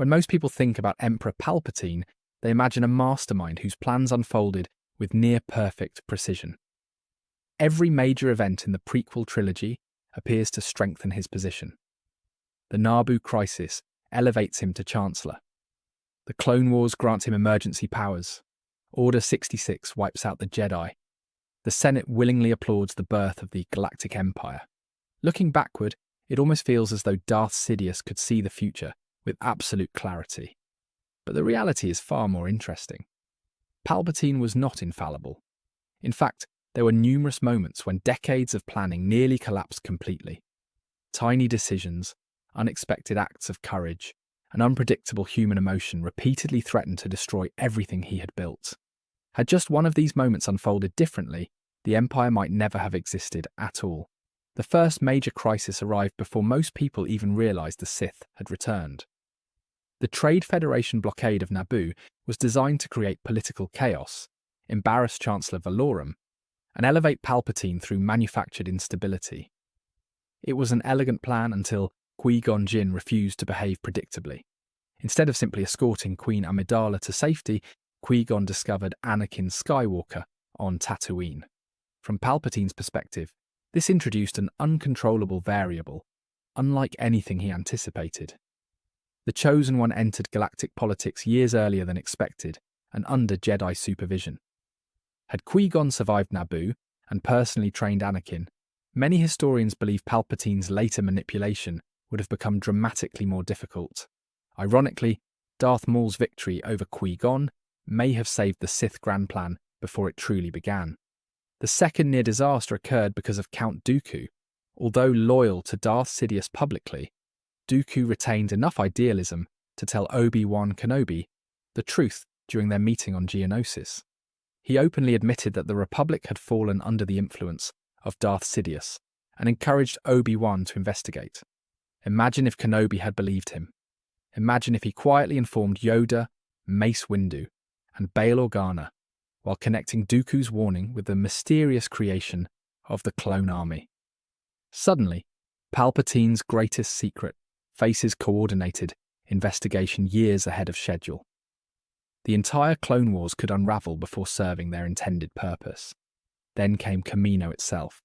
When most people think about Emperor Palpatine, they imagine a mastermind whose plans unfolded with near-perfect precision. Every major event in the prequel trilogy appears to strengthen his position. The Naboo crisis elevates him to Chancellor. The Clone Wars grants him emergency powers. Order 66 wipes out the Jedi. The Senate willingly applauds the birth of the Galactic Empire. Looking backward, it almost feels as though Darth Sidious could see the future with absolute clarity. But the reality is far more interesting. Palpatine was not infallible. In fact, there were numerous moments when decades of planning nearly collapsed completely. Tiny decisions, unexpected acts of courage, and unpredictable human emotion repeatedly threatened to destroy everything he had built. Had just one of these moments unfolded differently, the Empire might never have existed at all. The first major crisis arrived before most people even realized the Sith had returned. The Trade Federation blockade of Naboo was designed to create political chaos, embarrass Chancellor Valorum, and elevate Palpatine through manufactured instability. It was an elegant plan until Qui-Gon Jinn refused to behave predictably. Instead of simply escorting Queen Amidala to safety, Qui-Gon discovered Anakin Skywalker on Tatooine. From Palpatine's perspective, this introduced an uncontrollable variable, unlike anything he anticipated. The Chosen One entered galactic politics years earlier than expected and under Jedi supervision. Had Qui-Gon survived Naboo and personally trained Anakin, many historians believe Palpatine's later manipulation would have become dramatically more difficult. Ironically, Darth Maul's victory over Qui-Gon may have saved the Sith Grand Plan before it truly began. The second near disaster occurred because of Count Dooku. Although loyal to Darth Sidious publicly, Dooku retained enough idealism to tell Obi-Wan Kenobi the truth during their meeting on Geonosis. He openly admitted that the Republic had fallen under the influence of Darth Sidious and encouraged Obi-Wan to investigate. Imagine if Kenobi had believed him. Imagine if he quietly informed Yoda, Mace Windu, and Bail Organa while connecting Dooku's warning with the mysterious creation of the clone army. Suddenly, Palpatine's greatest secret faces coordinated investigation years ahead of schedule. The entire Clone Wars could unravel before serving their intended purpose. Then came Kamino itself.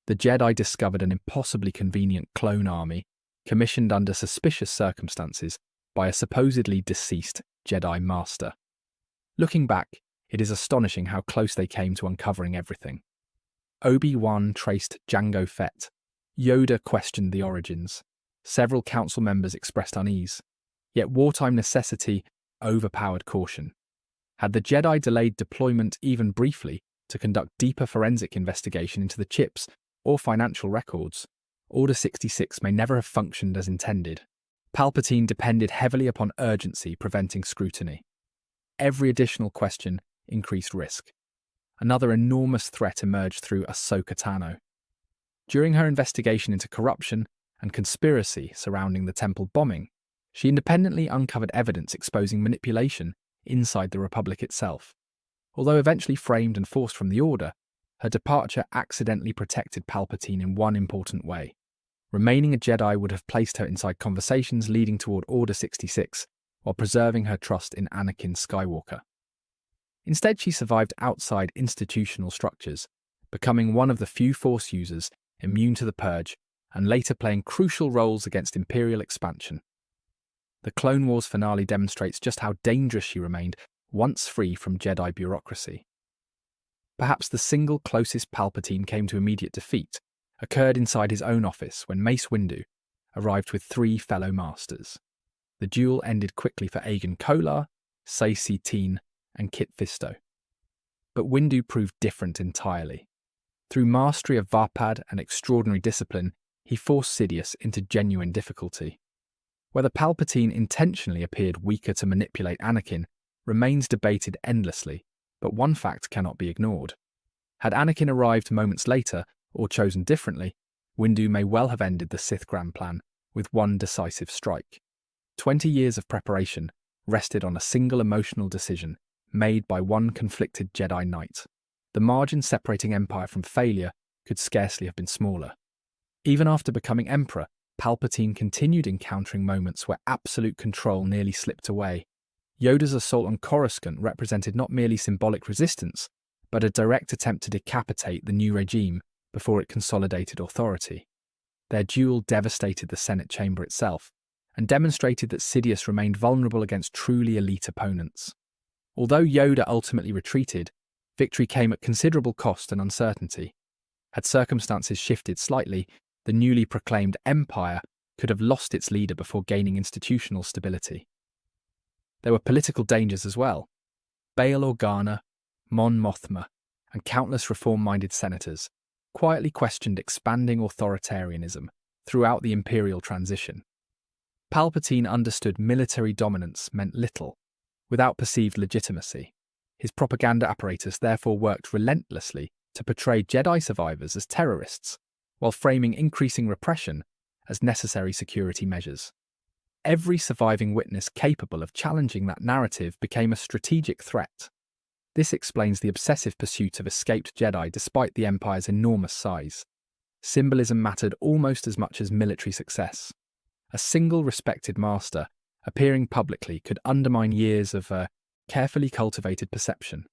The Jedi discovered an impossibly convenient clone army commissioned under suspicious circumstances by a supposedly deceased Jedi Master. Looking back, it is astonishing how close they came to uncovering everything. Obi-Wan traced Jango Fett. Yoda questioned the origins. Several council members expressed unease. Yet wartime necessity overpowered caution. Had the Jedi delayed deployment even briefly to conduct deeper forensic investigation into the chips or financial records, Order 66 may never have functioned as intended. Palpatine depended heavily upon urgency preventing scrutiny. Every additional question increased risk. Another enormous threat emerged through Ahsoka Tano. During her investigation into corruption and conspiracy surrounding the temple bombing, she independently uncovered evidence exposing manipulation inside the Republic itself. Although eventually framed and forced from the Order, her departure accidentally protected Palpatine in one important way. Remaining a Jedi would have placed her inside conversations leading toward Order 66, while preserving her trust in Anakin Skywalker. Instead, she survived outside institutional structures, becoming one of the few Force users immune to the Purge, and later playing crucial roles against Imperial expansion. The Clone Wars finale demonstrates just how dangerous she remained once free from Jedi bureaucracy. Perhaps the single closest Palpatine came to immediate defeat occurred inside his own office when Mace Windu arrived with 3 fellow masters. The duel ended quickly for Aegon Kolar, Saesee Tiin, and Kit Fisto. But Windu proved different entirely. Through mastery of Varpad and extraordinary discipline, he forced Sidious into genuine difficulty. Whether Palpatine intentionally appeared weaker to manipulate Anakin remains debated endlessly, but one fact cannot be ignored. Had Anakin arrived moments later, or chosen differently, Windu may well have ended the Sith Grand Plan with one decisive strike. 20 years of preparation rested on a single emotional decision made by one conflicted Jedi Knight. The margin separating Empire from failure could scarcely have been smaller. Even after becoming Emperor, Palpatine continued encountering moments where absolute control nearly slipped away. Yoda's assault on Coruscant represented not merely symbolic resistance, but a direct attempt to decapitate the new regime before it consolidated authority. Their duel devastated the Senate chamber itself, and demonstrated that Sidious remained vulnerable against truly elite opponents. Although Yoda ultimately retreated, victory came at considerable cost and uncertainty. Had circumstances shifted slightly, the newly proclaimed Empire could have lost its leader before gaining institutional stability. There were political dangers as well. Bail Organa, Mon Mothma, and countless reform-minded senators quietly questioned expanding authoritarianism throughout the imperial transition. Palpatine understood military dominance meant little without perceived legitimacy. His propaganda apparatus therefore worked relentlessly to portray Jedi survivors as terrorists, while framing increasing repression as necessary security measures. Every surviving witness capable of challenging that narrative became a strategic threat. This explains the obsessive pursuit of escaped Jedi despite the Empire's enormous size. Symbolism mattered almost as much as military success. A single respected master appearing publicly could undermine years of carefully cultivated perception.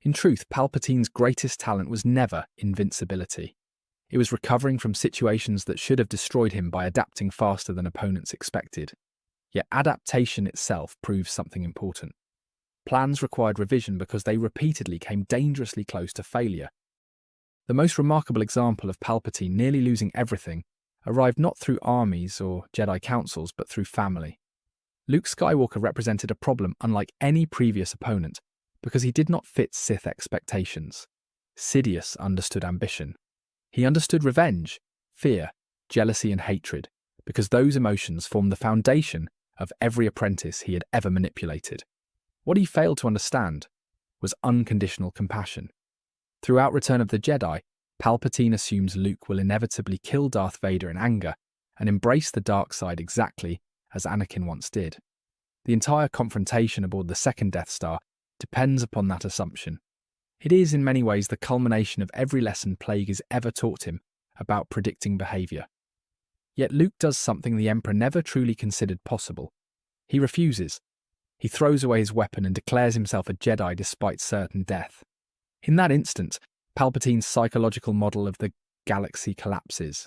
In truth, Palpatine's greatest talent was never invincibility. It was recovering from situations that should have destroyed him by adapting faster than opponents expected. Yet adaptation itself proves something important. Plans required revision because they repeatedly came dangerously close to failure. The most remarkable example of Palpatine nearly losing everything arrived not through armies or Jedi councils, but through family. Luke Skywalker represented a problem unlike any previous opponent because he did not fit Sith expectations. Sidious understood ambition. He understood revenge, fear, jealousy, and hatred, because those emotions formed the foundation of every apprentice he had ever manipulated. What he failed to understand was unconditional compassion. Throughout Return of the Jedi, Palpatine assumes Luke will inevitably kill Darth Vader in anger and embrace the dark side exactly as Anakin once did. The entire confrontation aboard the second Death Star depends upon that assumption. It is in many ways the culmination of every lesson Plagueis ever taught him about predicting behaviour. Yet Luke does something the Emperor never truly considered possible. He refuses. He throws away his weapon and declares himself a Jedi despite certain death. In that instant, Palpatine's psychological model of the galaxy collapses.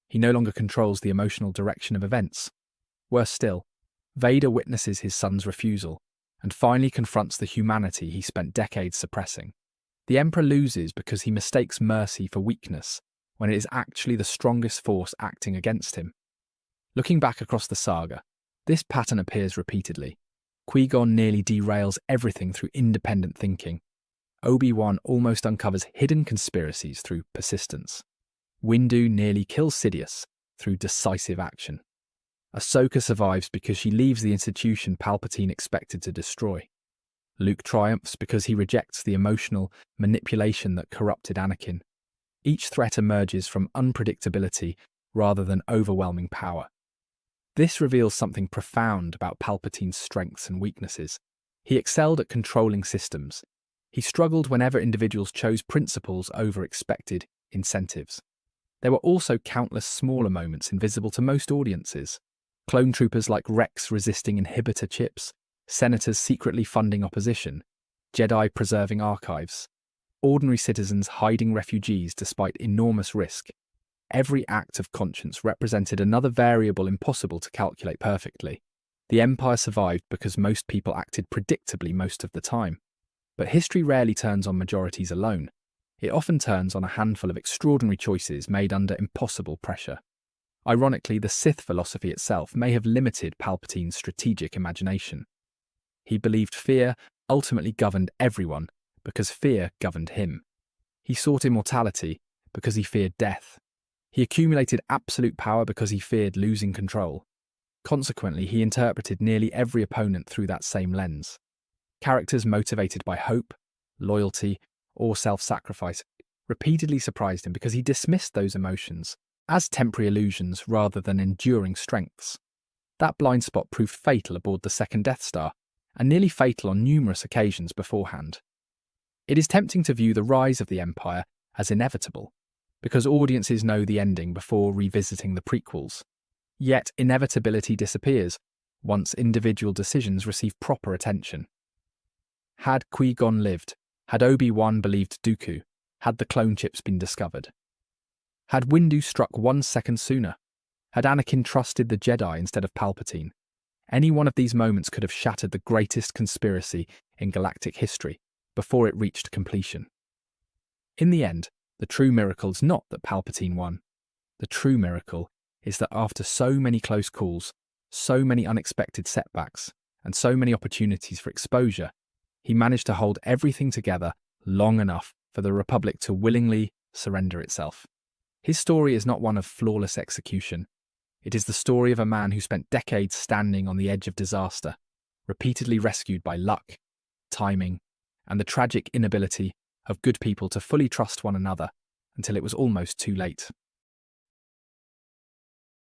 He no longer controls the emotional direction of events. Worse still, Vader witnesses his son's refusal and finally confronts the humanity he spent decades suppressing. The Emperor loses because he mistakes mercy for weakness when it is actually the strongest force acting against him. Looking back across the saga, this pattern appears repeatedly. Qui-Gon nearly derails everything through independent thinking. Obi-Wan almost uncovers hidden conspiracies through persistence. Windu nearly kills Sidious through decisive action. Ahsoka survives because she leaves the institution Palpatine expected to destroy. Luke triumphs because he rejects the emotional manipulation that corrupted Anakin. Each threat emerges from unpredictability rather than overwhelming power. This reveals something profound about Palpatine's strengths and weaknesses. He excelled at controlling systems. He struggled whenever individuals chose principles over expected incentives. There were also countless smaller moments invisible to most audiences. Clone troopers like Rex resisting inhibitor chips, senators secretly funding opposition, Jedi preserving archives, ordinary citizens hiding refugees despite enormous risk. Every act of conscience represented another variable impossible to calculate perfectly. The Empire survived because most people acted predictably most of the time. But history rarely turns on majorities alone. It often turns on a handful of extraordinary choices made under impossible pressure. Ironically, the Sith philosophy itself may have limited Palpatine's strategic imagination. He believed fear ultimately governed everyone because fear governed him. He sought immortality because he feared death. He accumulated absolute power because he feared losing control. Consequently, he interpreted nearly every opponent through that same lens. Characters motivated by hope, loyalty, or self-sacrifice repeatedly surprised him because he dismissed those emotions as temporary illusions rather than enduring strengths. That blind spot proved fatal aboard the second Death Star, and nearly fatal on numerous occasions beforehand. It is tempting to view the rise of the Empire as inevitable, because audiences know the ending before revisiting the prequels. Yet inevitability disappears once individual decisions receive proper attention. Had Qui-Gon lived, had Obi-Wan believed Dooku, had the clone chips been discovered? Had Windu struck 1 second sooner? Had Anakin trusted the Jedi instead of Palpatine? Any one of these moments could have shattered the greatest conspiracy in galactic history before it reached completion. In the end, the true miracle is not that Palpatine won. The true miracle is that after so many close calls, so many unexpected setbacks, and so many opportunities for exposure, he managed to hold everything together long enough for the Republic to willingly surrender itself. His story is not one of flawless execution. It is the story of a man who spent decades standing on the edge of disaster, repeatedly rescued by luck, timing, and the tragic inability of good people to fully trust one another until it was almost too late.